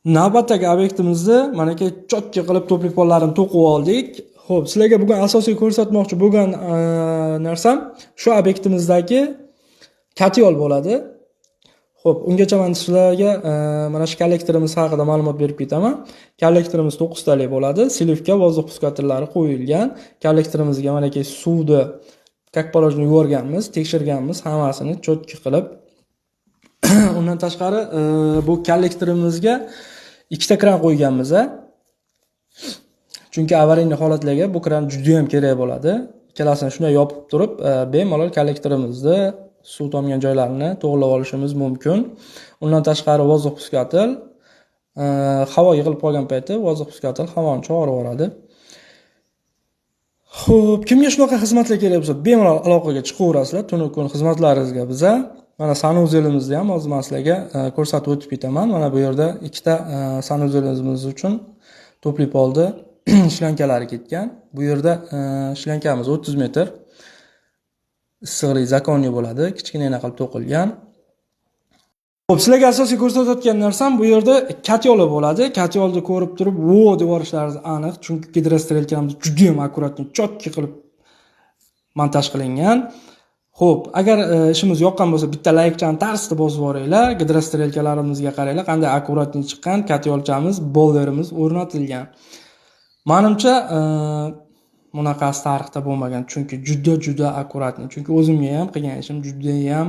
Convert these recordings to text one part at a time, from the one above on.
Navbatdagi obyektimizni mana ki chotki qilib to'plikponlarni to'qib oldik. Xo'p, sizlarga bugun asosiy ko'rsatmoqchi bo'lgan narsam shu obyektimizdagi katyol bo'ladi. Xo'p, ungacha men sizlarga mana shu kollektorimiz haqida ma'lumot berib ketaman. Kollektorimiz 9 talik bo'ladi. Silivka, vozdux puskatillari qo'yilgan. Kollektorimizga mana ki suvni как положено yuborganmiz, tekshirganmiz, hammasini chotki qilib. Undan tashqari bu kollektorimizga ikkita kran qo'yganmiz. Chunki avariyli holatlarga bu kran juda ham kerak bo'ladi. Ikkalasini shunday yopib turib, bemalol kollektorimizni suv tomgan joylarini to'g'rilab olishimiz mumkin. Undan tashqari vozdux puskatil havo yig'ilib qolgan payti vozdux puskatil havoni chog'irib yuboradi. Xo'p, kimga shunaqa xizmatlar kerak bo'lsa, bemalol aloqaga chiqaverasizlar. Tunu kun xizmatlaringizga biza mana sanuzelimizni ham hozir men sizlarga ko'rsatib o'tib ketaman. Mana bu yerda ikkita sanuzelimiz uchun to'pli polni shlankalari ketgan. Bu yerda shlankamiz 30 metr issiqlik zakonni bo'ladi, kichkina qilib to'qilgan. Xo'p, sizlarga asosiy ko'rsatayotgan narsam bu yerda katyoli bo'ladi. Katyolni ko'rib turib, "Vo" deb yuborishlaringiz aniq, chunki gidrostrelkamiz juda ham akkuratni chotki qilib montaj qilingan. Xo'p, agar ishimiz yoqqan bo'lsa, bitta laykchani tarsida bosib yuboringlar. Gidrostrelkalarimizga qaranglar, qanday akkuratni chiqqan, katyolchamiz, bolderimiz o'rnatilgan. Menimcha, bunaqasi tarixda bo'lmagan, chunki juda akkuratni. Chunki o'zimga ham qilgan ishim juda ham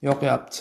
yoqyapti.